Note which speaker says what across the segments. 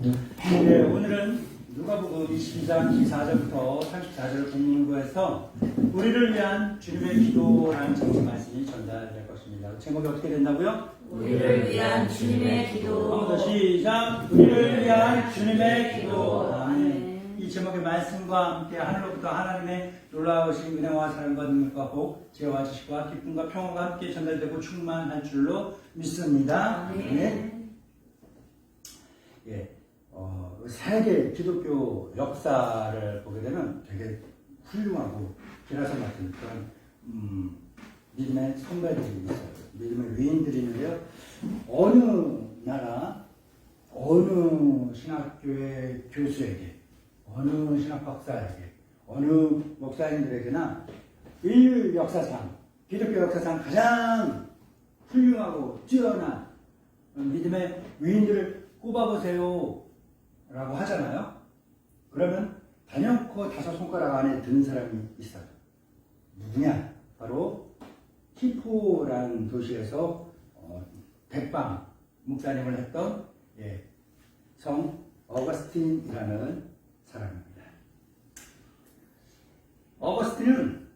Speaker 1: 네, 오늘은 누가복음 22장 24절부터 34절을 공부해서 우리를 위한 주님의 기도라는 제목의 말씀이 전달될 것입니다. 제목이 어떻게 된다고요?
Speaker 2: 우리를 위한 주님의 기도.
Speaker 1: 한 번 더 시작. 우리를 위한 주님의 기도. 아멘. 이 제목의 말씀과 함께 하늘로부터 하나님의 놀라우신 은혜와 사랑과 능력과 복, 지혜와 지식과 기쁨과 평화가 함께 전달되고 충만할 줄로 믿습니다. 아멘. 예. 세계 기독교 역사를 보게 되면 되게 훌륭하고 기라성 같은 그런 믿음의 선배들이 있어요. 믿음의 위인들이 있는데요. 어느 나라, 어느 신학교의 교수에게, 어느 신학박사에게, 어느 목사님들에게나 인류 역사상, 기독교 역사상 가장 훌륭하고 뛰어난 믿음의 위인들을 꼽아보세요 라고 하잖아요. 그러면 단연코 5손가락 안에 드는 사람이 있어요. 누구냐? 바로 히포라는 도시에서 백방 목사님을 했던 성 어거스틴이라는 사람입니다. 어거스틴은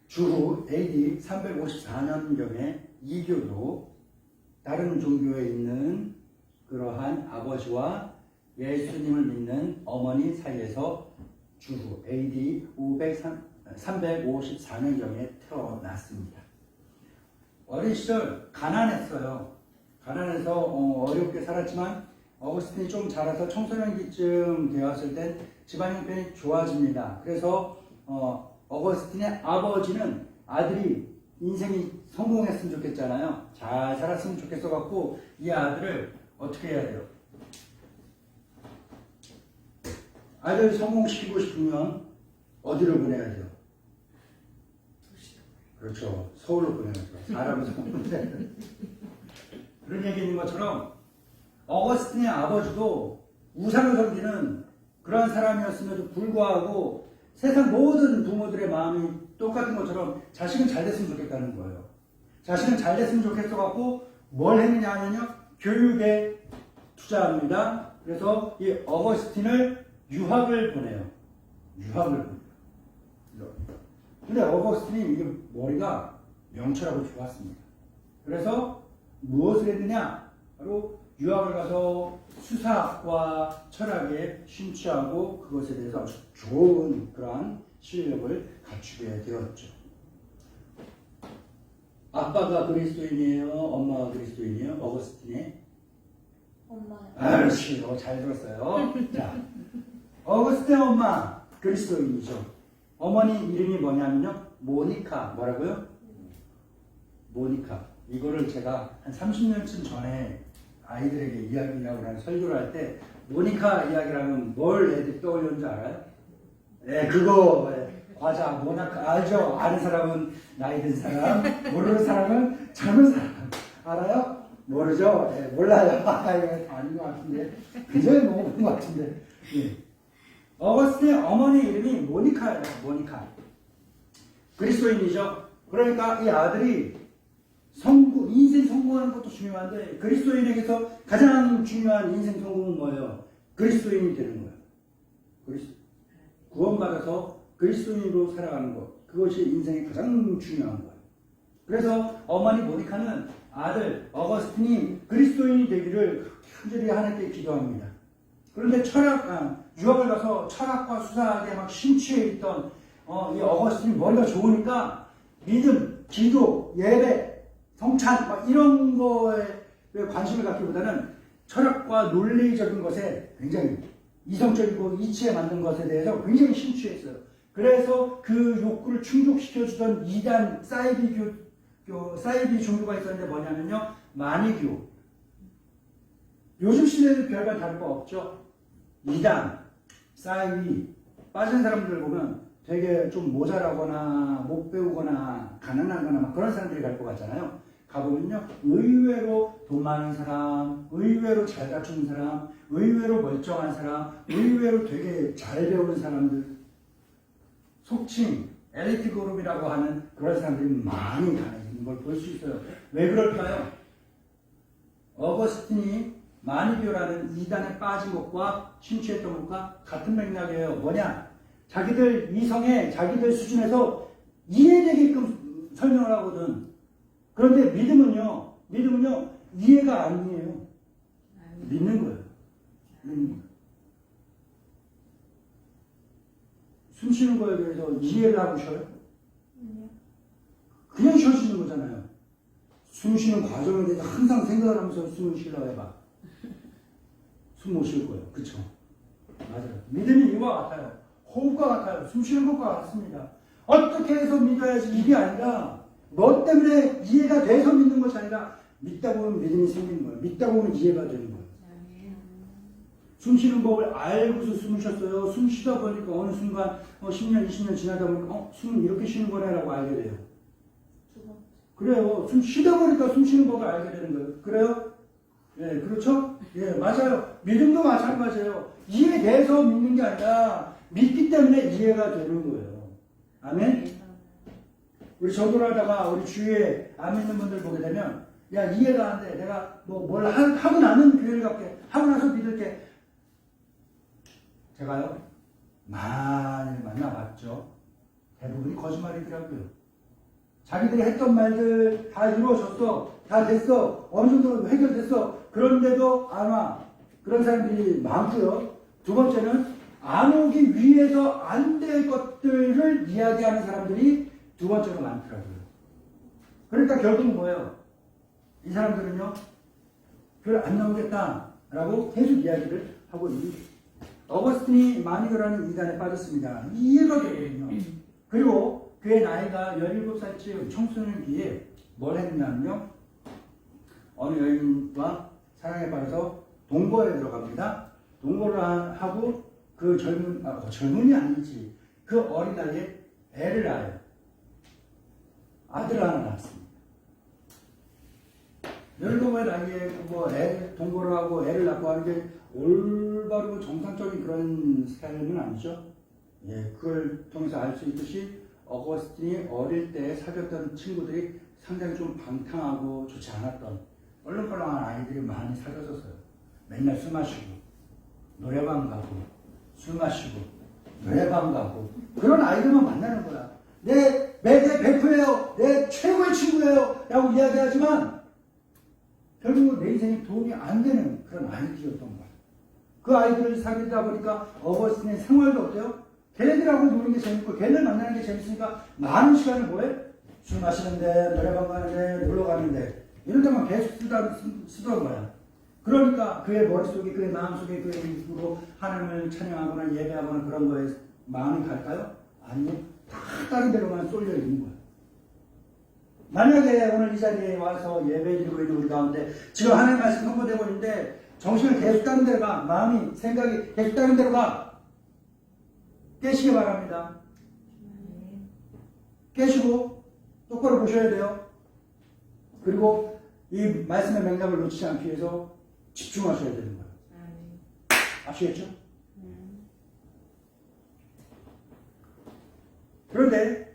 Speaker 1: 주후 AD 354년경에 이교도 다른 종교에 있는 그러한 아버지와 예수님을 믿는 어머니 사이에서 주후 AD 354년경에 태어났습니다. 어린 시절 가난했어요. 가난해서 어렵게 살았지만 어거스틴이 좀 자라서 청소년기쯤 되었을 땐 집안 형편이 좋아집니다. 그래서 어거스틴의 아버지는 아들이 인생이 성공했으면 좋겠잖아요. 잘 살았으면 좋겠어 갖고 이 아들을 어떻게 해야 돼요? 아들 성공시키고 싶으면 어디로 보내야 돼요? 그렇죠. 서울로 보내야죠. 사람은 성공인데. 그런 얘기 있는 것처럼 어거스틴의 아버지도 우상을 섬기는 그런 사람이었음에도 불구하고 세상 모든 부모들의 마음이 똑같은 것처럼 자식은 잘 됐으면 좋겠다는 거예요. 자식은 잘 됐으면 좋겠어 갖고 뭘 했느냐 하면요. 교육에 투자합니다. 그래서 이 어거스틴을 유학을 보내요. 유학을 보내요. 근데 어거스틴이 이게 머리가 명철하고 좋았습니다. 그래서 무엇을 했느냐? 바로 유학을 가서 수사학과 철학에 심취하고 그것에 대해서 아주 좋은 그러한 실력을 갖추게 되었죠. 아빠가 그리스도인이에요? 엄마가 그리스도인이에요? 어거스틴의?
Speaker 2: 엄마요.
Speaker 1: 그렇지. 잘 들었어요. 자, 어거스틴의 엄마 그리스도인이죠. 어머니 이름이 뭐냐면요. 모니카. 뭐라고요? 모니카. 이거를 제가 한 30년쯤 전에 아이들에게 이야기하고 하는 설교를 할 때 모니카 이야기를 하면 뭘 애들이 떠올리는 줄 알아요? 네, 그거 과자 모나카 알죠? 아는 사람은 나이 든 사람, 모르는 사람은 젊은 사람. 알아요? 모르죠? 네, 몰라요. 이거 아닌 것 같은데 굉장히 먹어본 것 같은데. 네. 어거스틴의 어머니 이름이 모니카예요. 모니카. 그리스도인이죠. 그러니까 이 아들이 인생 성공하는 것도 중요한데 그리스도인에게서 가장 중요한 인생 성공은 뭐예요? 그리스도인이 되는 거예요. 구원받아서 그리스도인으로 살아가는 것. 그것이 인생의 가장 중요한 거예요. 그래서 어머니 모니카는 아들 어거스틴이 그리스도인이 되기를 간절히 하나님께 기도합니다. 그런데 유학을 가서 철학과 수사학에 막 심취해 있던 이 어거스틴이 머리가 좋으니까 믿음, 기도, 예배, 성찬 막 이런 거에 관심을 갖기보다는 철학과 논리적인 것에 굉장히 이성적이고 이치에 맞는 것에 대해서 굉장히 심취했어요. 그래서 그 욕구를 충족시켜주던 이단 사이비 종교가 있었는데 뭐냐면요. 마니교. 요즘 시대도 별반 다를 거 없죠. 이단, 사이비 빠진 사람들 보면 되게 좀 모자라거나 못 배우거나 가난하거나 막 그런 사람들이 갈 것 같잖아요. 가보면요. 의외로 돈 많은 사람, 의외로 잘 갖춘 사람, 의외로 멀쩡한 사람, 의외로 되게 잘 배우는 사람들, 속칭 엘리트 그룹이라고 하는 그런 사람들이 많이 가 있는 걸 볼 수 있어요. 왜 그럴까요? 어거스틴이 마니교라는 이단에 빠진 것과 심취했던 것과 같은 맥락이에요. 뭐냐? 자기들 이성에 자기들 수준에서 이해되게끔 설명을 하거든. 그런데 믿음은요 이해가 아니에요. 믿는 거예요. 믿는 거예요. 숨 쉬는 거에 대해서 이해를 하고 쉬어요? 그냥 쉬어지는 거잖아요. 숨 쉬는 과정에 대해서 항상 생각을 하면서 숨을 쉬려고 해봐. 숨 못 쉴 거예요. 그쵸? 맞아요. 믿음이 이와 같아요. 호흡과 같아요. 숨 쉬는 것과 같습니다. 어떻게 해서 믿어야지 이게 아니라 너 때문에 이해가 돼서 믿는 것이 아니라 믿다 보면 믿음이 생기는 거예요. 믿다 보면 이해가 되는 거예요. 숨 쉬는 법을 알고서 숨을 쉬었어요. 숨 쉬다 보니까 어느 순간 10년, 20년 지나다 보니까 숨은 이렇게 쉬는 거네라고 알게 돼요. 그래요. 숨 쉬다 보니까 숨 쉬는 법을 알게 되는 거예요. 그래요? 예, 그렇죠? 예, 맞아요. 믿음도 마찬가지예요. 이해돼서 믿는 게 아니라 믿기 때문에 이해가 되는 거예요. 아멘? 우리 전도하다가 우리 주위에 안 믿는 분들 보게 되면 야, 이해가 안 돼. 내가 뭘 하고 나면 교회를 갈게. 하고 나서 믿을게. 제가요, 많이 만나봤죠. 대부분이 거짓말이더라고요. 자기들이 했던 말들 다 이루어졌어. 다 됐어. 어느 정도 해결됐어. 그런데도 안 와. 그런 사람들이 많고요. 두 번째는 안 오기 위해서 안 될 것들을 이야기하는 사람들이 두 번째로 많더라고요. 그러니까 결국은 뭐예요? 이 사람들은요, 교회 안 나오겠다라고 계속 이야기를 하고 있는 거예요. 어거스틴이 마니교라는 이단에 빠졌습니다. 이해가 되거든요. 그리고 그의 나이가 17살쯤 청소년기에 뭘 했냐면요. 어느 여인과 사랑에 빠져서 동거에 들어갑니다. 동거를 하고 그 젊은이 아니지. 그 어린 나이에 애를 낳아요. 아들을 하나 낳았습니다. 17살 나이에 동거를 하고 애를 낳고 하는 게 올바르고 정상적인 그런 삶은 아니죠. 예, 그걸 통해서 알 수 있듯이 어거스틴이 어릴 때 사귀었던 친구들이 상당히 좀 방탕하고 좋지 않았던 껄렁껄렁한 아이들이 많이 사귀었었어요. 맨날 술 마시고 노래방 가고 술 마시고 노래방 가고 그런 아이들만 만나는 거야. 내 베프예요. 내 최고의 친구예요. 라고 이야기하지만 결국은 내 인생에 도움이 안 되는 그런 아이들이었던 거야. 그 아이들을 사귀다 보니까 어거스틴의 생활도 어때요? 걔네들하고 노는 게 재밌고 걔네들 만나는 게 재밌으니까 많은 시간을 뭐해? 술 마시는데 노래방 가는데 놀러 가는데 이런 데만 계속 쓰던 거야. 그러니까 그의 머릿속에 그의 마음속에 그의 입으로 하나님을 찬양하거나 예배하거나 그런 거에 마음이 갈까요? 아니요. 다 다른 데로만 쏠려 있는 거야. 만약에 오늘 이 자리에 와서 예배드리고 있는 우리 가운데 지금 하나님 말씀 선포되고 있는데 정신을 계속 다른 데로 가. 마음이 생각이 계속 다른 데로 가. 깨시기 바랍니다. 깨시고 똑바로 보셔야 돼요. 그리고 이 말씀의 맥락을 놓치지 않기 위해서 집중하셔야 되는 거예요. 아시겠죠? 그런데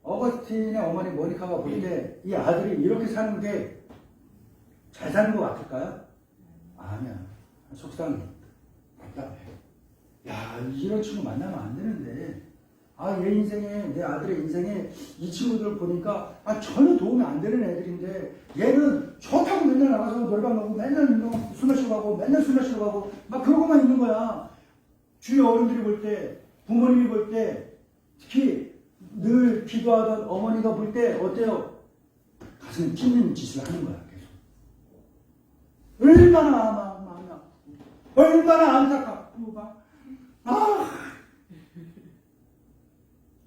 Speaker 1: 어거스틴의 어머니 모니카가 볼 때 이 아들이 이렇게 사는 게 잘 사는 것 같을까요? 아니야. 속상해. 답답해. 야, 이런 친구 만나면 안 되는데. 얘 인생에, 내 아들의 인생에 이 친구들 보니까 전혀 도움이 안 되는 애들인데 얘는 좋다고 맨날 나가서 노래방 가고 맨날 술 마시러 가고 맨날 술 마시러 가고 막 그러고만 있는 거야. 주위 어른들이 볼 때, 부모님이 볼 때, 특히 늘 기도하던 어머니가 볼 때 어때요? 가슴 찢는 짓을 하는 거야, 계속. 얼마나 마음이 아프고, 얼마나 안타깝고,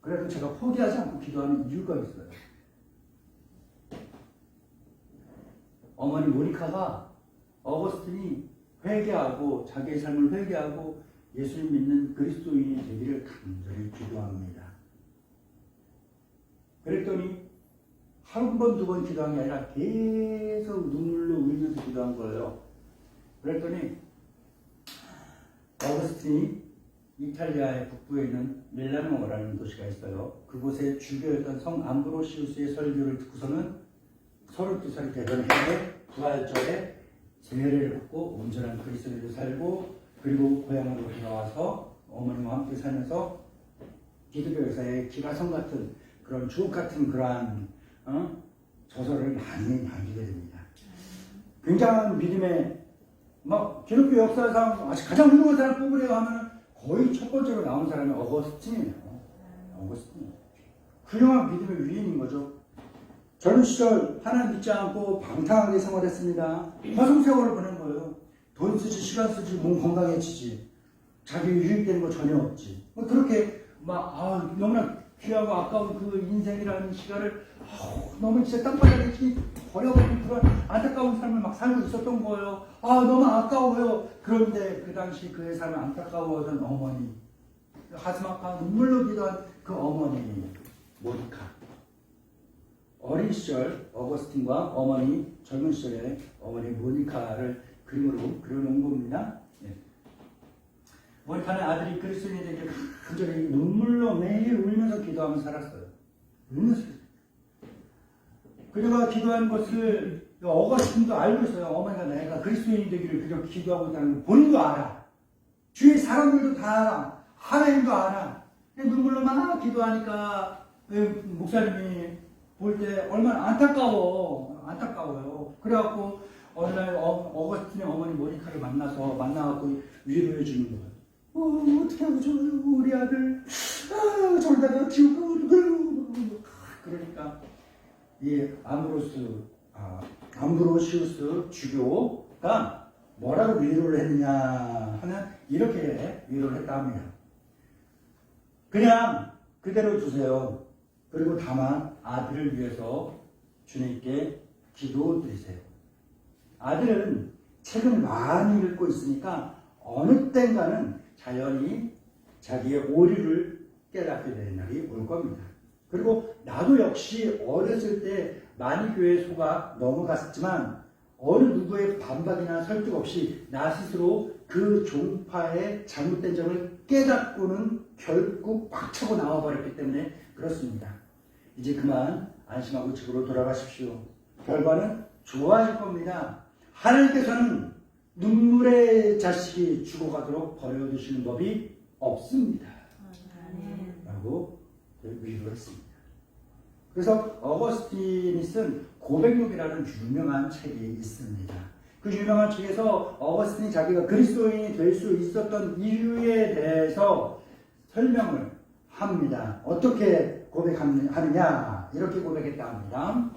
Speaker 1: 그래도 제가 포기하지 않고 기도하는 이유가 있어요. 어머니 모니카가 어거스틴이 회개하고 자기의 삶을 회개하고 예수님 믿는 그리스도인이 되기를 간절히 기도합니다. 그랬더니 한 번, 두 번 기도한 게 아니라 계속 눈물로 울면서 기도한 거예요. 그랬더니 어거스틴이 이탈리아의 북부에 있는 밀라노라는 도시가 있어요. 그곳에 주교였던 성 암브로시우스의 설교를 듣고서는 32살이 되던 해에 부활절에 세례를 받고 온전한 그리스도인으로 살고 그리고 고향으로 돌아와서 어머니와 함께 살면서 기독교 역사에 기라성 같은 그런 주옥 같은 그러한 저서를 많이 남기게 됩니다. 굉장한 믿음의 기독교 역사상 가장 훌륭한 사람 뽑으려고 하면 거의 첫 번째로 나온 사람이 어거스틴이에요. 어거스틴. 훌륭한 믿음의 위인인 거죠. 젊은 시절 하나님 믿지 않고 방탕하게 생활했습니다. 화성생활을 보낸 거예요. 돈 쓰지, 시간 쓰지, 몸 건강해지지. 자기 유익되는 거 전혀 없지. 그렇게 너무나 귀하고 아까운 그 인생이라는 시간을 너무 진짜 땅바닥에 버려버린 그런 안타까운 삶을 막 살고 있었던 거예요. 너무 아까워요. 그런데 그 당시 그의 삶을 안타까워하던 어머니, 가슴 아파 눈물로 기도한 그 어머니 모니카. 어린 시절 어거스틴과 어머니 젊은 시절에 어머니 모니카를 그림으로 그려놓은 겁니다. 모니카는 아들이 그리스도인이 되길 간절히 눈물로 매일 울면서 기도하며 살았어요. 울면서. 그녀가 기도한 것을 어거스틴도 알고 있어요. 어머니가 내가 그리스도인이 되기를 그저 기도하고 있다는 걸 본인도 알아. 주위 사람들도 다 알아. 하나님도 알아. 눈물로 막 기도하니까 목사님이 볼 때 얼마나 안타까워요. 그래갖고 어느 날 어거스틴의 어머니 모니카를 만나갖고 위로해 주는 거예요. 어떻게 하고 좋아요, 우리 아들. 저러다가 키우고 그러니까 이 암브로시우스 주교가 뭐라고 위로를 했느냐 하면 이렇게 위로를 했다 합니다. 그냥 그대로 두세요. 그리고 다만 아들을 위해서 주님께 기도드리세요. 아들은 책을 많이 읽고 있으니까 어느 땐가는 자연히 자기의 오류를 깨닫게 되는 날이 올 겁니다. 그리고 나도 역시 어렸을 때 많이 교회에 속아 넘어갔지만 어느 누구의 반박이나 설득 없이 나 스스로 그 종파의 잘못된 점을 깨닫고는 결국 꽉차고 나와버렸기 때문에 그렇습니다. 이제 그만 안심하고 집으로 돌아가십시오. 결과는 좋아질 겁니다. 하나님께서는 눈물의 자식이 죽어가도록 버려두시는 법이 없습니다. 라고 위로를 했습니다. 그래서 어거스틴이 쓴 고백록이라는 유명한 책이 있습니다. 그 유명한 책에서 어거스틴이 자기가 그리스도인이 될 수 있었던 이유에 대해서 설명을 합니다. 어떻게 고백하느냐 이렇게 고백했다 합니다.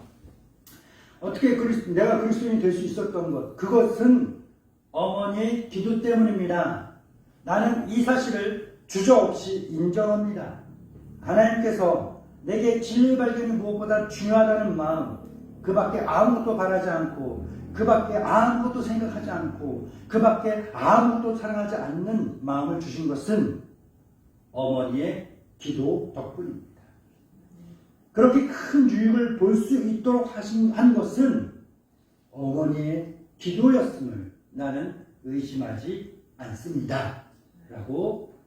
Speaker 1: 어떻게 내가 그리스도인이 될 수 있었던 것, 그것은 어머니의 기도 때문입니다. 나는 이 사실을 주저없이 인정합니다. 하나님께서 내게 진리 발견이 무엇보다 중요하다는 마음, 그 밖에 아무것도 바라지 않고 그 밖에 아무것도 생각하지 않고 그 밖에 아무것도 사랑하지 않는 마음을 주신 것은 어머니의 기도 덕분입니다. 그렇게 큰 유익을 볼 수 있도록 한 것은 어머니의 기도였음을 나는 의심하지 않습니다. 라고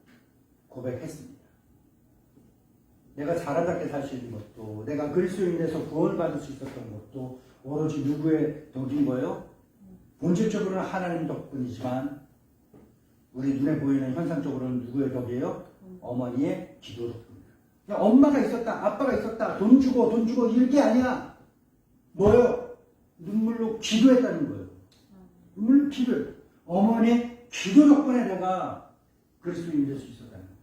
Speaker 1: 고백했습니다. 내가 사람답게 살 수 있는 것도, 내가 그리스도인이 돼서 구원을 받을 수 있었던 것도 오로지 누구의 덕인 거예요? 본질적으로는 하나님 덕분이지만 우리 눈에 보이는 현상적으로는 누구의 덕이에요? 어머니의 기도 덕분입니다. 엄마가 있었다, 아빠가 있었다, 돈 주고 이게 아니야. 뭐예요? 눈물로 기도했다는 거예요. 눈물로 기도해. 어머니의 기도 덕분에 내가 그리스도인이 될 수 있었다는 거예요.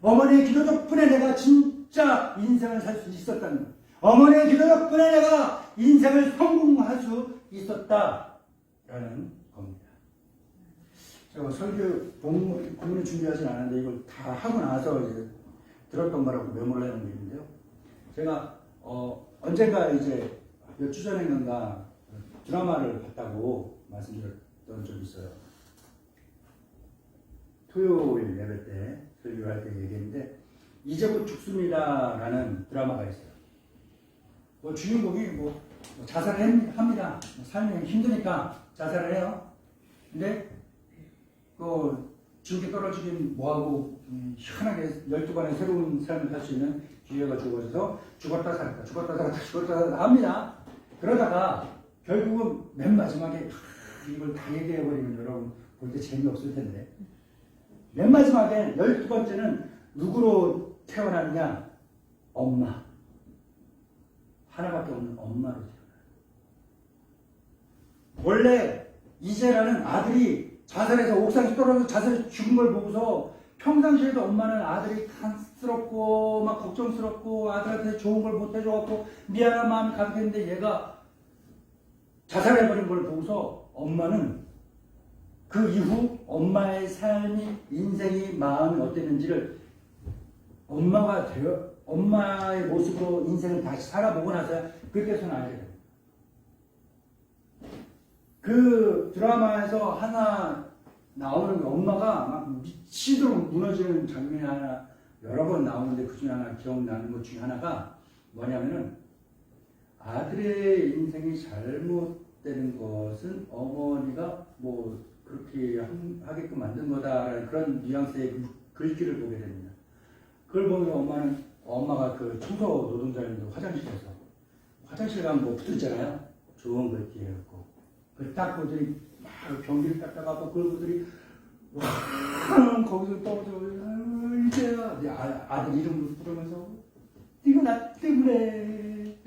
Speaker 1: 어머니의 기도 덕분에 내가 진짜 인생을 살 수 있었다는 거예요. 어머니의 기도 덕분에 내가 인생을 성공할 수 있었다라는 겁니다. 제가 설교 본문을 준비하진 않았는데 이걸 다 하고 나서 이제 들었던 거라고 메모를 해놓은 게 있는데요. 제가 언젠가 이제 몇 주 전인가 드라마를 봤다고 말씀드렸던 적이 있어요. 토요일 예배 때 설교를 할 때 얘기했는데 이제 곧 죽습니다라는 드라마가 있어요. 주인공이 자살을 합니다. 삶이 힘드니까 자살을 해요. 근데 지옥에 떨어지긴 뭐하고 희한하게 12번의 새로운 삶을 살 수 있는 기회가 주어져서 죽었다 살았다 합니다. 그러다가 결국은 맨 마지막에 이걸 다 얘기해버리면 여러분 볼 때 재미없을 텐데. 맨 마지막에 12번째는 누구로 태어나느냐? 엄마. 하나밖에 없는 엄마로 태어나요. 원래 이제라는 아들이 자살해서 옥상에서 떨어져서 자살해서 죽은 걸 보고서 평상시에도 엄마는 아들이 간스럽고 막 걱정스럽고 아들한테 좋은 걸 못 해줘갖고 미안한 마음이 가득했는데 얘가 자살해버린 걸 보고서 엄마는 그 이후 엄마의 삶이 인생이 마음이 어땠는지를 엄마의 모습으로 인생을 다시 살아보고 나서야 그때서는 알게 돼요. 그 드라마에서 하나 나오는 엄마가 막 미치도록 무너지는 장면이 하나 여러 번 나오는데 그 중에 하나 기억나는 것 중에 하나가 뭐냐면은 아들의 인생이 잘못되는 것은 어머니가 뭐 그렇게 하게끔 만든 거다라는 그런 뉘앙스의 글귀를 보게 됩니다. 그걸 보면 엄마가 그 청소 노동자인데 화장실 가면 뭐 붙었잖아요. 좋은 글귀였고 그걸 딱 보더니 막 변기를 닦다가 그걸 보더니 와 거기서 떠오르 이제야 내 아들 이름을 부르면서 네가 나 때문에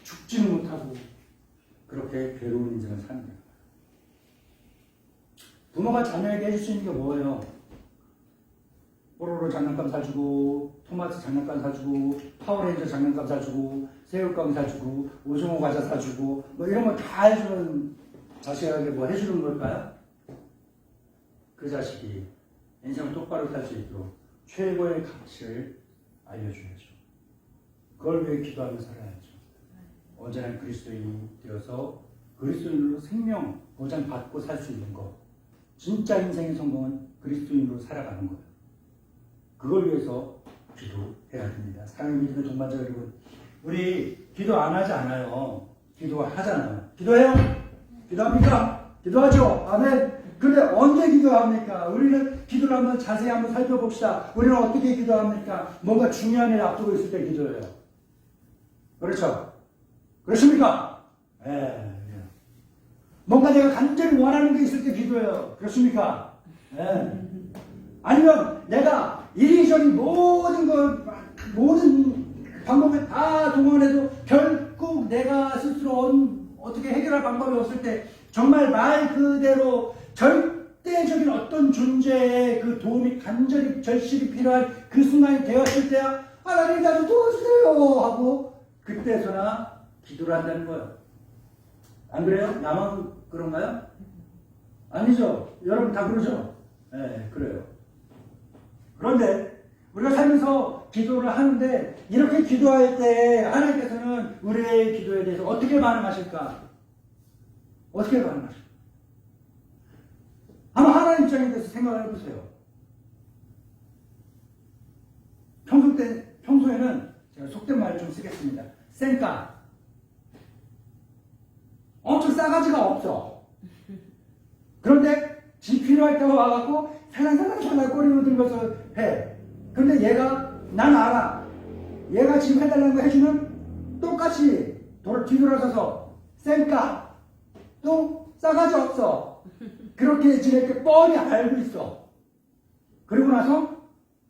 Speaker 1: 죽지는 못하고 그렇게 괴로운 인생을 사는 거예요. 부모가 자녀에게 해줄 수 있는 게 뭐예요? 뽀로로 장난감 사주고 토마토 장난감 사주고 파워레인저 장난감 사주고 새우깡 사주고 오징어 과자 사주고 뭐 이런 거 다 해주는 자식에게 뭐 해주는 걸까요? 그 자식이 인생을 똑바로 살 수 있도록 최고의 가치를 알려줘야죠. 그걸 위해 기도하며 살아야죠. 언제나 그리스도인이 되어서 그리스도인으로 생명 보장 받고 살 수 있는 것. 진짜 인생의 성공은 그리스도인으로 살아가는 거예요. 그걸 위해서 기도해야 됩니다. 사랑하는 믿음의 동반자 여러분, 우리 기도 안 하지 않아요. 기도하잖아요. 기도해요? 기도합니까? 기도하죠. 아멘. 근데 언제 기도합니까? 우리는 기도를 한번 자세히 한번 살펴봅시다. 우리는 어떻게 기도합니까? 뭔가 중요한 일 앞두고 있을 때 기도해요. 그렇죠? 그렇습니까? 예. 뭔가 내가 간절히 원하는 게 있을 때 기도해요. 그렇습니까? 예. 아니면 내가 이리저리 모든 방법을 다 동원해도 결국 내가 스스로 어떻게 해결할 방법이 없을 때 정말 말 그대로 절대적인 어떤 존재의 그 도움이 간절히 절실히 필요한 그 순간이 되었을 때야 하나님 나 좀 도와주세요 하고 그때서나 기도를 한다는 거예요. 안 그래요? 나만 그런가요? 아니죠. 여러분 다 그러죠? 네, 그래요. 그런데 우리가 살면서 기도를 하는데 이렇게 기도할 때 하나님께서는 우리의 기도에 대해서 어떻게 반응하실까? 어떻게 반응하실까? 한번 하나님 입장에 대해서 생각을 해보세요. 평소에는 제가 속된 말을 좀 쓰겠습니다. 쌩까. 엄청 싸가지가 없어. 그런데 지 필요할 때 와갖고 살랑살랑 꼬리를 들면서 해. 근데 난 알아. 얘가 지금 해달라는 거 해주면 똑같이 뒤돌아서서 쌩까. 또 싸가지 없어. 그렇게 지낼 게 뻔히 알고 있어. 그리고 나서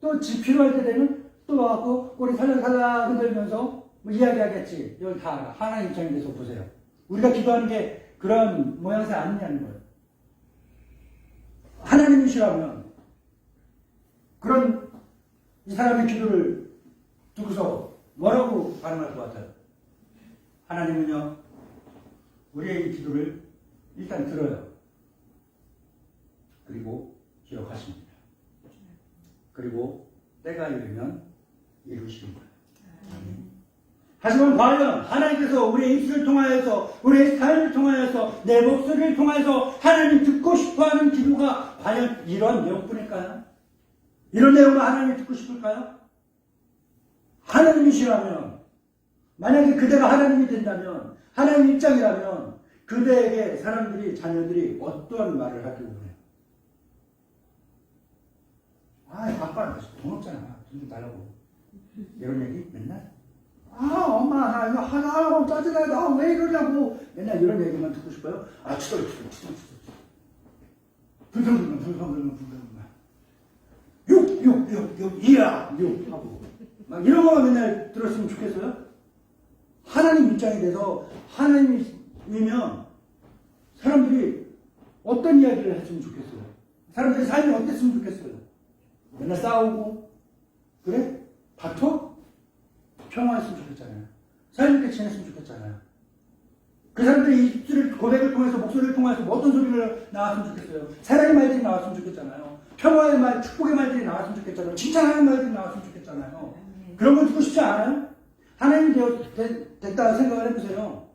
Speaker 1: 또 지 필요할 때 되면 또 와갖고 꼬리 살랑살랑 흔들면서 뭐 이야기하겠지. 이걸 다 알아. 하나님 입장에 대해서 보세요. 우리가 기도하는 게 그런 모양새 아니냐는 거예요. 하나님이시라면 그런 이 사람의 기도를 두고서 뭐라고 반응할 것 같아요? 하나님은요, 우리의 이 기도를 일단 들어요. 그리고 기억하십니다. 그리고 때가 이르면 이루시는 거예요. 하지만 과연 하나님께서 우리의 입술을 통하여서 우리의 삶을 통하여서 내 목소리를 통하여서 하나님 듣고 싶어하는 기도가 과연 이런 내용뿐일까요? 이런 내용을 하나님이 듣고 싶을까요? 하나님이시라면 만약에 그대가 하나님이 된다면 하나님 입장이라면 그대에게 사람들이 자녀들이 어떠한 말을 하기를 원해요? 아빠 돈 없잖아. 돈 좀 달라고. 이런 얘기 맨날? 엄마, 나 이거 하나, 짜증나, 나 왜 이러냐고. 맨날 이런 얘기만 듣고 싶어요? 추덜. 불평. 욕, 이야, 욕하고. 막 이런 거만 맨날 들었으면 좋겠어요? 하나님 입장에 대해서 하나님이면 사람들이 어떤 이야기를 했으면 좋겠어요? 사람들의 삶이 어땠으면 좋겠어요? 맨날 싸우고, 그래? 다퉈? 평화했으면 좋겠잖아요. 사람들끼리 지냈으면 좋겠잖아요. 그 사람들이 입술을, 고백을 통해서, 목소리를 통해서 어떤 소리를 나왔으면 좋겠어요? 사랑의 말들이 나왔으면 좋겠잖아요. 평화의 말, 축복의 말들이 나왔으면 좋겠잖아요. 칭찬하는 말들이 나왔으면 좋겠잖아요. 그런 걸 듣고 싶지 않아요? 하나님이 됐다 생각을 해보세요.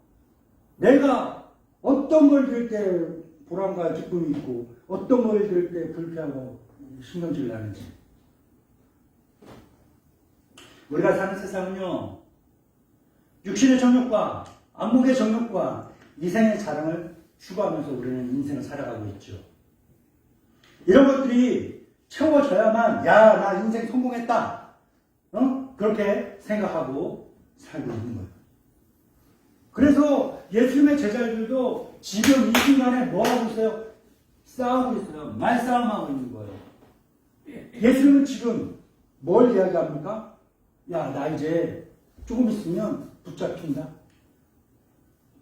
Speaker 1: 내가 어떤 걸 들을 때 보람과 기쁨이 있고, 어떤 걸 들을 때 불쾌하고 신경질이 나는지. 우리가 사는 세상은요, 육신의 정욕과 안목의 정욕과 이생의 자랑을 추구하면서 우리는 인생을 살아가고 있죠. 이런 것들이 채워져야만, 야, 나 인생 성공했다. 그렇게 생각하고 살고 있는 거예요. 그래서 예수님의 제자들도 지금 이 순간에 뭐 하고 있어요? 싸우고 있어요. 말싸움하고 있는 거예요. 예수님은 지금 뭘 이야기합니까? 야, 나 이제 조금 있으면 붙잡힌다.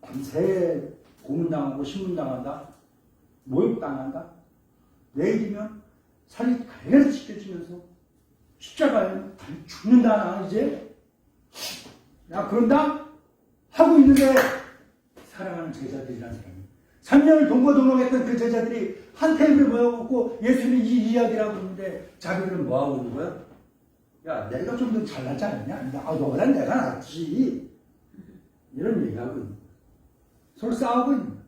Speaker 1: 밤새 고문당하고 신문당한다. 모욕당한다. 내일이면 살이 갈갈이 찢겨지면서 십자가에 죽는다. 나 이제 야, 그런다? 하고 있는데 사랑하는 제자들이라는 사람이 3년을 동거동락했던 그 제자들이 한 테이블에 모여갖고 예수님이 이 이야기를 하고 있는데 자기들은 뭐 하고 있는 거야? 야, 내가 좀 더 잘나지 않냐? 너보다 내가 낫지. 이런 얘기하고 있는 거야. 서로 싸우고 있는 거야.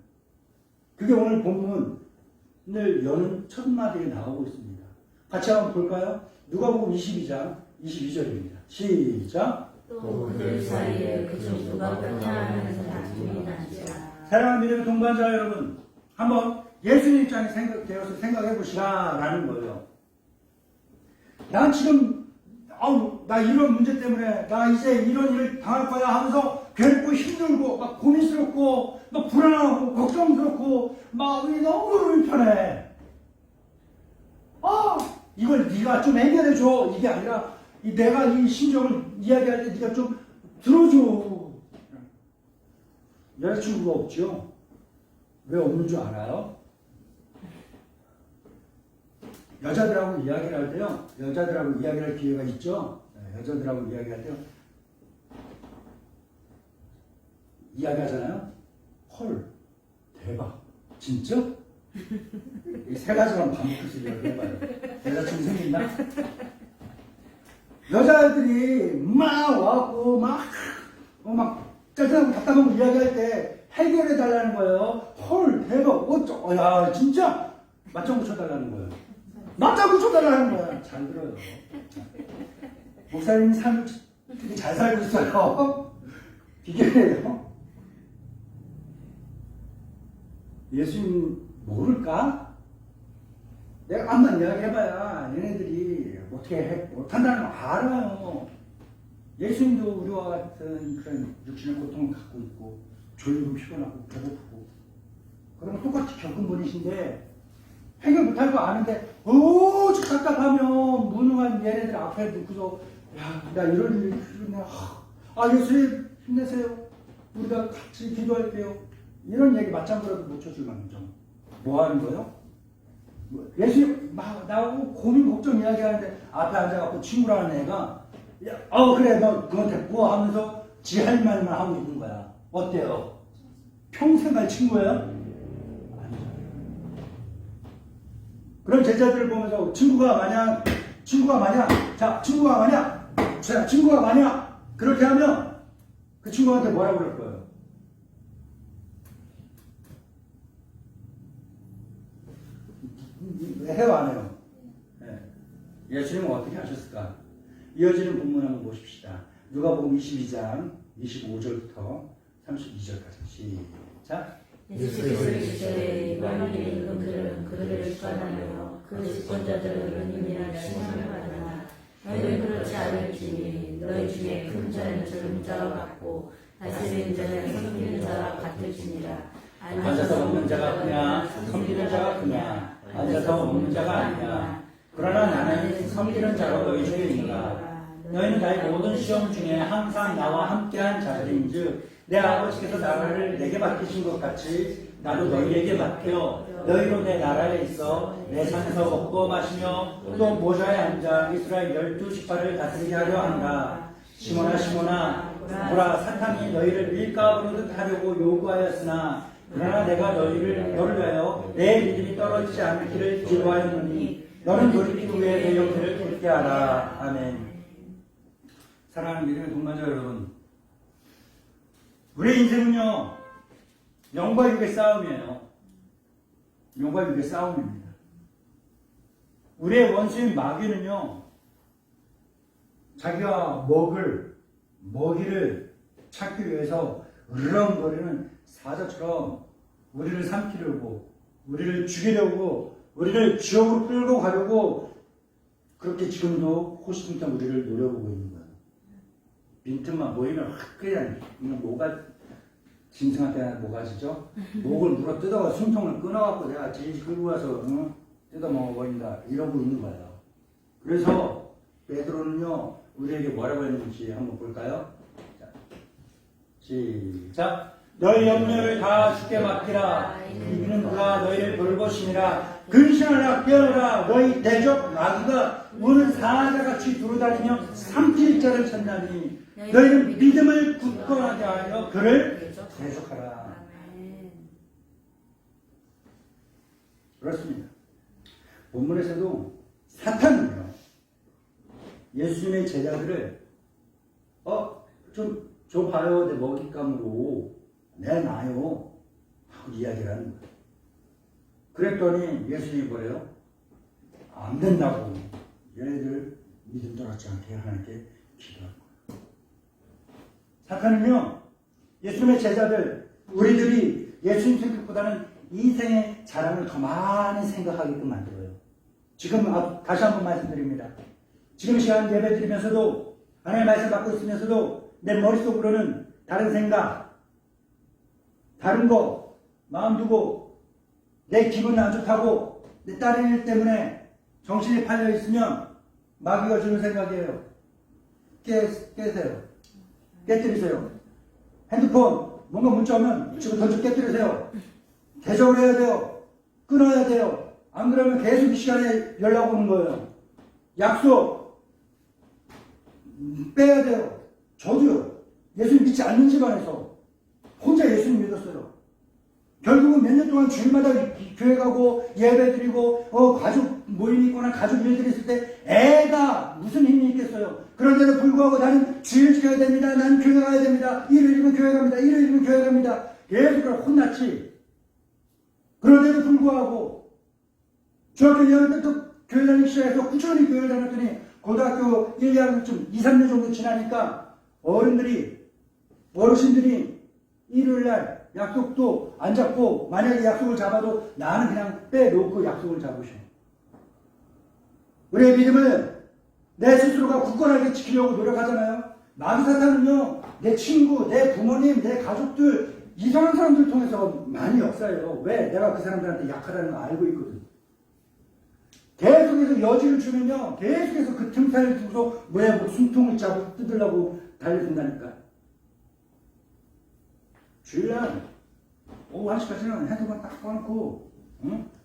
Speaker 1: 그게 오늘 본문을 여는 첫 마디에 나오고 있습니다. 같이 한번 볼까요? 누가복음 22장 22절입니다. 시작.
Speaker 2: 또 그들 사이에 그중 누가 평양하는 사람들이 난지라.
Speaker 1: 사랑하는 믿음의 동반자 여러분, 한번 예수님 입장에 생각되어서 생각해 보시라라는 거예요. 난 지금 나 이런 문제 때문에 나 이제 이런 일을 당할 거야 하면서 괴롭고 힘들고 막 고민스럽고 막 불안하고 걱정스럽고 막 너무 불편해. 이걸 네가 좀 해결해 줘. 이게 아니라 내가 이 심정을 이야기할 때 네가 좀 들어줘. 여자친구가 없죠? 왜 없는 줄 알아요? 여자들하고 이야기를 할 때요, 여자들하고 이야기할 기회가 있죠? 여자들하고 이야기할 때요, 이야기하잖아요? 헐, 대박, 진짜? 이 세 가지만 반복해서 이야기해봐요. 여자친구 생긴다? 여자들이 막 와갖고 막 짜증나고 답답하고 이야기할 때 해결해달라는 거예요. 헐, 대박, 야, 진짜? 맞장 붙여달라는 거예요. 맞장 붙여달라는 거야. 잘 들어요. 목사님 삶을 되게 잘 살고 있어요. 비결이에요. 예수님 모를까? 내가 암만 이야기해봐야 얘네들이 어떻게 못한다는 거 알아요. 예수님도 우리와 같은 그런 육신의 고통을 갖고 있고 졸리고 피곤하고 배고프고 그러면 똑같이 겪은 분이신데 해결 못할 거 아는데 오직 답답하면 무능한 얘네들 앞에 놓고서 야, 나 이런 일이 필요해. 예수님 힘내세요. 우리가 같이 기도할게요. 이런 얘기 맞장구라도 못 쳐줄 만큼 뭐 하는 거예요? 예수님 막 나하고 고민 걱정 이야기하는데 앞에 앉아갖고 친구라는 애가 그래 너 그건 됐고 하면서 지 할 말만 하고 있는 거야. 어때요? 평생 갈 친구예요? 아니죠. 그런 제자들을 보면서 친구가 마냥 자 친구가 마냥 그렇게 하면 그 친구한테 뭐라고 그럴 거예요? 해요 안 해요? 네. 예수님은 어떻게 하셨을까? 이어지는 본문 한번 보십시다. 누가복음 22장 25절부터 32절까지 시작.
Speaker 2: 예수께서 이르시되 이방인의 임금들은 그들을 주관하며 그 집권자들은 은인이라 칭함을 받으나 너희는 그렇지 않을지니 너희 중에 큰 자는 젊은 자와 같고 다스리는 자는 섬기는 자와 같을지니라.
Speaker 1: 앉아서 먹는 자가 크냐 섬기는 자가 크냐 앉아서 먹는 자가 아니냐. 그러나 나는 섬기는 자로 너희 중에 있노라. 너희는 나의 모든 시험 중에 항상 나와 함께한 자들인즉 내 아버지께서 나라를 내게 맡기신 것 같이 나도 너희에게 맡겨 너희로 내 나라에 있어 내 산에서 먹고 마시며 또 모자에 앉아 이스라엘 12지파를 다스리게 하려 한다. 시몬아 시몬아 보라 사탄이 너희를 밀가루로 하려고 요구하였으나 그러나 내가 너를 위하여 내 믿음이 떨어지지 않기를 기도하였노니 너는 돌이킨 후에 내 형태를 굳게 하라. 아멘. 사랑하는 믿음의 동반자 여러분, 우리의 인생은요 영과 육의 싸움이에요. 영과 육의 싸움입니다. 우리의 원수인 마귀는요 자기가 먹이를 찾기 위해서 으르렁거리는 사자처럼 우리를 삼키려고, 우리를 죽이려고, 우리를 지옥으로 끌고 가려고 그렇게 지금도 호시탐탐 우리를 노려보고 있는 거예요. 빈틈만 모이면 확 그냥 뭐가 짐승한테 모가지죠? 목을 물어 뜯어가 숨통을 끊어갖고 내가 제일 끌고 와서 뜯어 먹어버린다 이러고 있는 거예요. 그래서 베드로는요 우리에게 뭐라고 했는지 한번 볼까요? 자, 시작. 너희 염려를 다 주께 맡기라. 이는 그가 너희를 돌보시니라. 근신하라 깨어라. 너희 대적 마귀가 우는 사자같이 두루다니며 삼킬 자를 찾나니 너희는 믿음을 굳건하게 하여 그를 대적하라. 그렇습니다. 본문에서도 사탄은요 예수님의 제자들을 좀 줘봐요 내 먹잇감으로 내놔요 하고 이야기를 하는 거예요. 그랬더니 예수님이 뭐래요? 안 된다고. 얘네들 믿음 떨어지지 않게 하나님께 기도한 거예요. 사탄은요 예수님의 제자들 우리들이 예수님 생각보다는 인생의 자랑을 더 많이 생각하게끔 만들어요. 지금 다시 한번 말씀드립니다. 지금 시간 예배 드리면서도 하나님의 말씀 받고 있으면서도 내 머릿속으로는 다른 생각, 다른 거 마음 두고 내 기분 안 좋다고 내 딸의 일 때문에 정신이 팔려 있으면 마귀가 주는 생각이에요. 깨세요. 깨뜨리세요. 핸드폰 뭔가 문자 오면 지금 던져 깨뜨리세요. 대적을 해야 돼요. 끊어야 돼요. 안 그러면 계속 이 시간에 연락 오는 거예요. 약속 빼야 돼요. 저도요. 예수님 믿지 않는 집안에서 혼자 예수님 믿었어요. 결국은 몇 년 동안 주일마다 교회 가고 예배 드리고 가족 모임이 있거나 가족 일들이 있을 때 애가 무슨 힘이 있겠어요. 그런데도 불구하고 나는 주일 지켜야 됩니다. 나는 교회 가야 됩니다. 일요일이면 교회 갑니다. 일요일이면 교회 갑니다. 계속 혼났지. 그런데도 불구하고 중학교 2학년 때부터 교회 다니기 시작해서 꾸준히 교회를 다녔더니 고등학교 1, 2학년쯤 2, 3년 정도 지나니까 어르신들이 일요일날 약속도 안 잡고 만약에 약속을 잡아도 나는 그냥 빼놓고 약속을 잡으셔. 우리의 믿음을 내 스스로가 굳건하게 지키려고 노력하잖아요. 마귀 사탄은요 내 친구, 내 부모님, 내 가족들 이상한 사람들 통해서 많이 역사해요. 왜? 내가 그 사람들한테 약하다는 거 알고 있거든. 계속해서 여지를 주면요 계속해서 그 틈새를 두고서 뭐 숨통을 잡고 뜯으려고 달려든다니까. 주일날 오후 1시까지는 핸드폰 딱 꺼놓고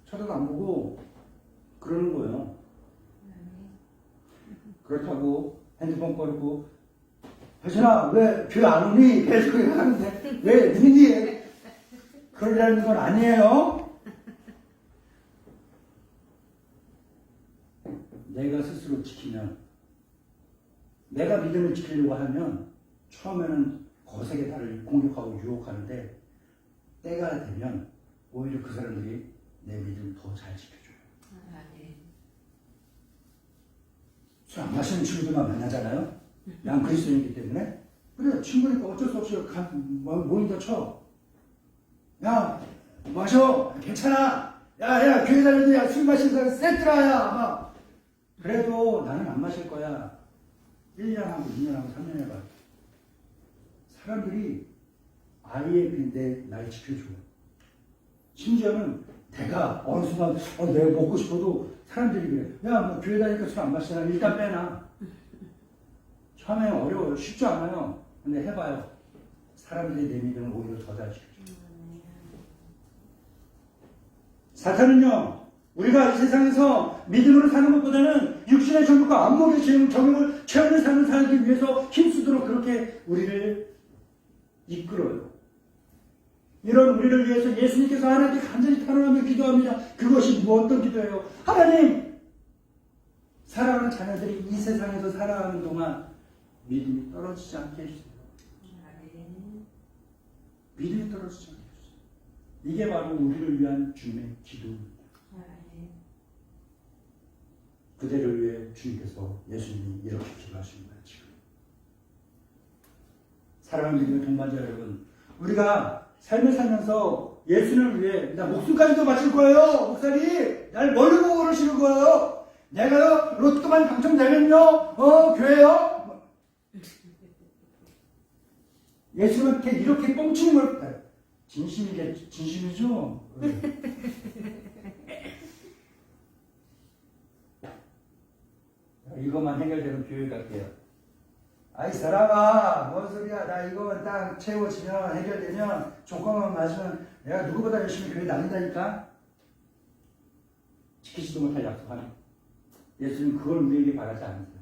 Speaker 1: 쳐다도 안 보고 그러는 거예요. 그렇다고 핸드폰 꺼놓고 혜진아 왜 교회 안 오니? 계속 하는데 왜 늦니? 그러려는 건 아니에요. 내가 스스로 지키면 내가 믿음을 지키려고 하면 처음에는 거세게 나를 공격하고 유혹하는데 때가 되면 오히려 그 사람들이 내 믿음을 더 잘 지켜줘요. 술 안 마시는 친구들만 만나잖아요. 난 그리스도인이기 때문에. 그래 친구니까 어쩔 수 없이 모인다 쳐. 야 마셔 괜찮아. 야 교회 다니는데 술 마시는 사람 쎄들아야 막 그래도 나는 안 마실 거야. 1년하고 2년하고 3년 해봐. 사람들이 아예 날 지켜줘. 심지어는 내가 어느 순간 내가 먹고 싶어도 사람들이 그래. 야, 뭐 교회 다니까 술 안 마시나? 일단 빼놔. 처음에 어려워요. 쉽지 않아요. 근데 해봐요. 사람들이 내 믿음을 오히려 더 잘 지켜줘. 사탄은요, 우리가 이 세상에서 믿음으로 사는 것보다는 육신의 정욕과 안목의 정욕을 최선을 사는 살기 위해서 힘쓰도록 그렇게 우리를 이끌어요. 이런 우리를 위해서 예수님께서 하나님께 간절히 탄원하며 기도합니다. 그것이 어떤 기도예요? 하나님, 사랑하는 자녀들이 이 세상에서 살아가는 동안 믿음이 떨어지지 않게 해주세요. 믿음이 떨어지지 않게 해주세요. 이게 바로 우리를 위한 주님의 기도입니다. 그대를 위해 주님께서 예수님이 이렇게 기도하십니다. 지금 사랑하는 믿음의 동반자 여러분, 우리가 삶을 살면서 예수님을 위해 나 목숨까지도 바칠 거예요. 목사님, 날 뭘로 보고 그러시는 거예요? 내가 로또만 당첨되면요, 교회요? 예수님한테 이렇게 뻥치는 걸 진심이죠? 이것만 해결되면 교회 갈게요. 아이 사람아, 뭔 소리야? 나 이거만 딱 채워지면 해결되면 조건만 맞으면 내가 누구보다 열심히 교회 다닌다니까. 지키지도 못할 약속하네. 예수님 그걸 우리에게 바라지 않으세요.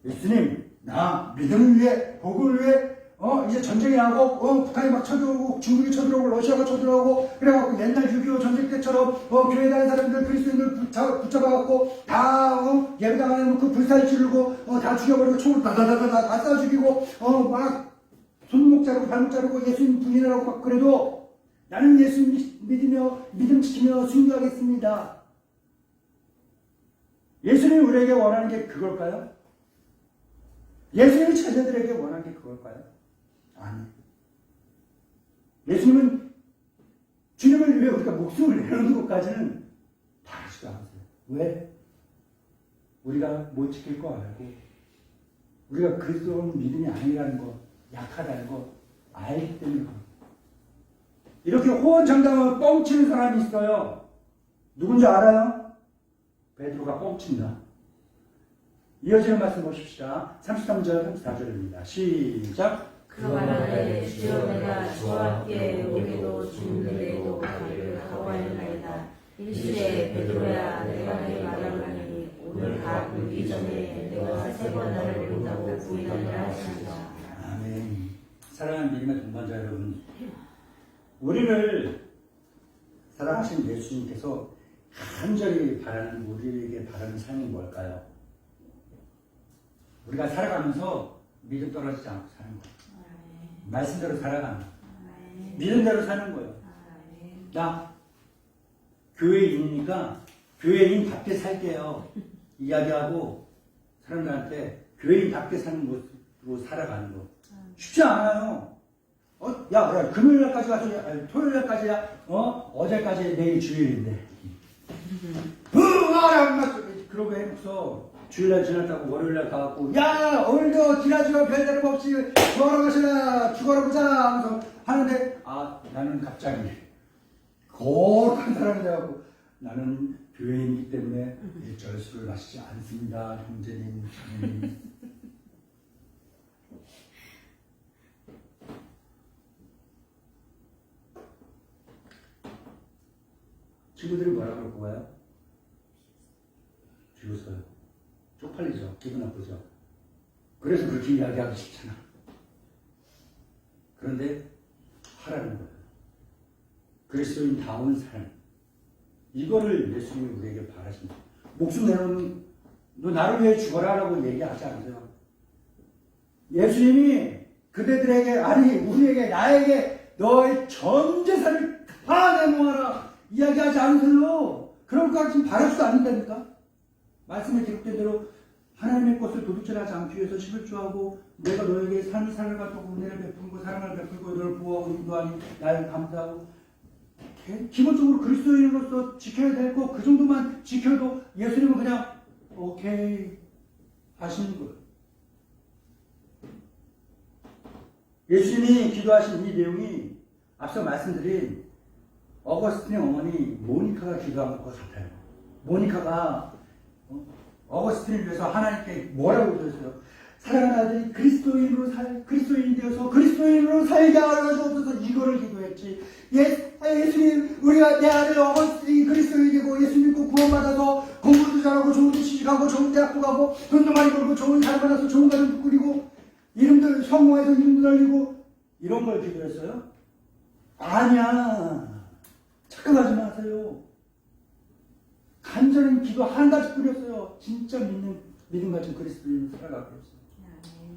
Speaker 1: 예수님, 나 믿음을 위해, 복음을 위해 이제 전쟁이 나고 북한이 막 쳐들어오고 중국이 쳐들어오고 러시아가 쳐들어오고 그래갖고 옛날 6.25 전쟁 때처럼 교회 다니는 사람들 그리스도인들 붙잡아갖고 다 예배당 안에 그 불살 지르고 다 죽여버리고 총을 다다다다 다 쏴 죽이고 막 손목 자르고 발목 자르고 예수님 부인하라고 막 그래도 나는 예수님 믿으며 믿음 지키며 순교하겠습니다. 예수님이 우리에게 원하는 게 그걸까요? 예수님이 자녀들에게 원하는 게 그걸까요? 아니. 예수님은 주님을 위해 우리가 목숨을 내놓는 것까지는 바라지도 않으세요. 왜? 우리가 못 지킬 거 알고 우리가 그리스도는 믿음이 아니라는 거, 약하다는 거 알기 때문에 그럽니다. 이렇게 호언장담을 뻥치는 사람이 있어요. 누군지 알아요? 베드로가 뻥친다. 이어지는 말씀 보십시다. 33절, 34절입니다. 시작.
Speaker 2: 그 말하되 주여 내가 주와 함께 오기도 주님에게도 가기를 각오하였나이다. 일시에 베드로야 내가 네 말을 하니 오늘 가 울기 전에 내가 3번 나를 모른다고 부인하리라 하시니라.
Speaker 1: 아멘. 사랑하는 믿음의 동반자 여러분, 우리를 사랑하신 예수님께서 간절히 바라는 우리에게 바라는 삶이 뭘까요? 우리가 살아가면서 믿음 떨어지지 않고 사는 거예요. 말씀대로 살아가는 거예요. 믿음대로 사는 거예요. 나 교회인이니까 교회인답게 살게요. 이야기하고 사람들한테 교회인답게 사는 모습으로 살아가는 거 쉽지 않아요. 야, 금요일날까지 가서 토요일날까지야. 어제까지 내일 주일인데. 그러고 해서 주일날 지났다고 월요일날 가갖고 야 오늘도 지나치고 별다름 없이 죽어라 가시라 죽어라 보자 하면서 하는데 나는 갑자기 거룩한 사람이 돼갖고 나는 교회인이기 때문에 일절 술을 마시지 않습니다. 형제님, 자매님. 친구들이 뭐라 그럴 거예요? 비웃어요. 쪽팔리죠. 기분 나쁘죠. 그래서 그렇게 이야기하기 쉽잖아. 그런데 하라는 거예요. 그리스도인다운 삶. 이거를 예수님이 우리에게 바라십니다. 목숨 내놓으면 너 나를 위해 죽어라 라고 얘기하지 않으세요. 예수님이 그대들에게 우리에게 나에게 너의 전 재산을 다 내놓아라 이야기하지 않으세요. 그런 것까지 바라지도 않는다니까. 말씀에 기록된 대로 하나님의 것을 도둑질 하지 않기 위해서 11조하고 내가 너에게 삶을 살아가도록 은혜를 베풀고 사랑을 베풀고 너를 보호하고 인도하니 나를 감사하고 기본적으로 그리스도인으로서 지켜야 될 거 그 정도만 지켜도 예수님은 그냥 오케이 하시는 거예요. 예수님이 기도하신 이 내용이 앞서 말씀드린 어거스틴의 어머니 모니카가 기도한 것과 같아요. 모니카가 어거스틴을 위해서 하나님께 뭐라고 기도했어요? 사랑하는 아들이 그리스도인이 되어서 그리스도인으로 살게 하여 주옵소서, 이거를 기도했지. 예수님, 우리가 내 아들 어거스틴이 그리스도인이 되고 예수님 믿고 구원받아서 공부도 잘하고 좋은 데 취직하고 좋은 대학도 가고 돈도 많이 벌고 좋은 사람 만나서 좋은 가정도 꾸리고 이름도 성공해서 이름도 날리고 이런 걸 기도했어요? 아니야. 착각하지 마세요. 간절한 기도 한 가지 뿌렸어요. 진짜 믿음 가진 그리스도인으로 살아가고 있어요.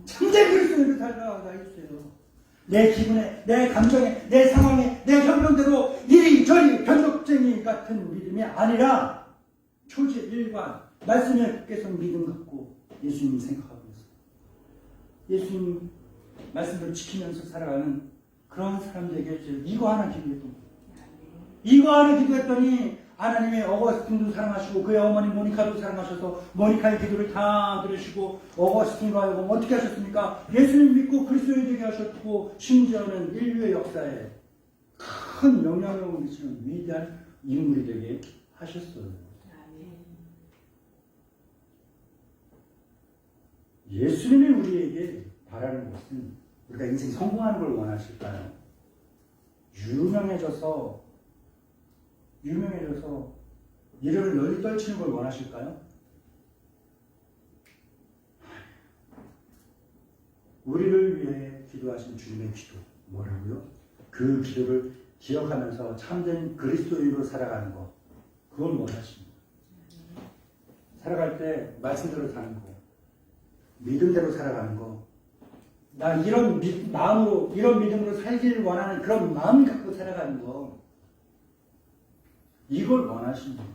Speaker 1: 참된 그리스도인으로 살아가고 있어요. 내 기분에, 내 감정에, 내 상황에, 내 형편대로 이리저리 변덕쟁이 같은 믿음이 아니라 초지일관 말씀에 굳게 선 믿음 갖고 예수님 생각하고 있어요. 예수님 말씀을 지키면서 살아가는 그런 사람들에게 이거 하나 기도했던 거예요. 이거 하나 기도했더니 하나님의 어거스틴도 사랑하시고 그의 어머니 모니카도 사랑하셔서 모니카의 기도를 다 들으시고 어거스틴과 하여금 어떻게 하셨습니까? 예수님 믿고 그리스도인 되게 하셨고 심지어는 인류의 역사에 큰 영향력을 미치는 위대한 인물이 되게 하셨어요. 예수님이 우리에게 바라는 것은 우리가 인생 성공하는 걸 원하실까요? 유명해져서 이름을 널리 떨치는 걸 원하실까요? 우리를 위해 기도하신 주님의 기도 뭐라고요? 그 기도를 기억하면서 참된 그리스도인으로 살아가는 것, 그건 원하십니다. 살아갈 때 말씀대로 사는 거, 믿음대로 살아가는 거, 나 이런 마음으로, 이런 믿음으로 살기를 원하는 그런 마음 갖고 살아가는 거, 이걸 원하시는 거예요.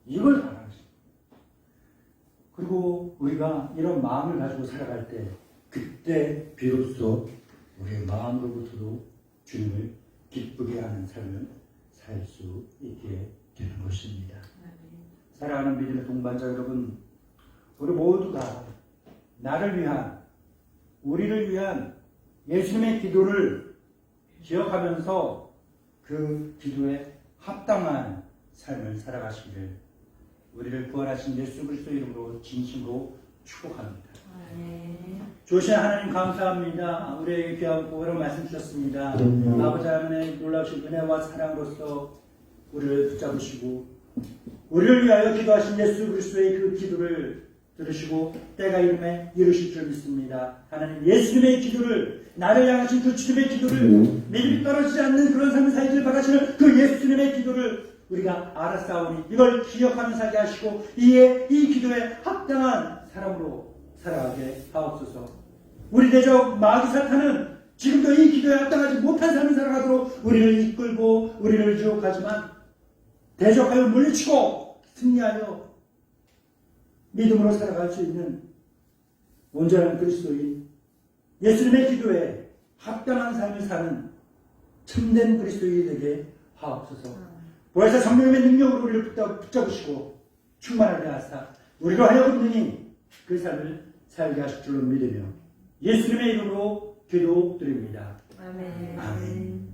Speaker 1: 이걸 바라시는 거예요. 그리고 우리가 이런 마음을 가지고 살아갈 때 그때 비로소 우리의 마음으로부터도 주님을 기쁘게 하는 삶을 살 수 있게 되는 것입니다. 사랑하는 믿음의 동반자 여러분, 우리 모두가 나를 위한, 우리를 위한 예수님의 기도를 기억하면서 그 기도에 합당한 삶을 살아가시기를 우리를 구원하신 예수 그리스도 이름으로 진심으로 축복합니다. 조신 하나님 감사합니다. 우리에게 귀한 복을 말씀 주셨습니다. 아버지 하나님의 놀라우신 은혜와 사랑으로서 우리를 붙잡으시고 우리를 위하여 기도하신 예수 그리스도의 그 기도를 들으시고 때가 이름에 이루실 줄 믿습니다. 하나님 예수님의 기도를, 나를 향하신 그 주님의 기도를, 믿음이 떨어지지 않는 그런 삶을 살기를 바라시는 그 예수님의 기도를 우리가 알았사오니 이걸 기억하며 살게 하시고 이에 이 기도에 합당한 사람으로 살아가게 하옵소서. 우리 대적 마귀 사탄은 지금도 이 기도에 합당하지 못한 삶을 살아가도록 우리를 이끌고 우리를 유혹하지만 대적하여 물리치고 승리하여 믿음으로 살아갈 수 있는 온전한 그리스도인, 예수님의 기도에 합당한 삶을 사는 참된 그리스도인이 되게 하옵소서. 보혜사 성령님의 능력으로 우리를 붙잡으시고 충만하게 하사 우리로 하여금 능히 그 삶을 살게 하실 줄로 믿으며 예수님의 이름으로 기도드립니다.
Speaker 2: 아멘.
Speaker 1: 아멘.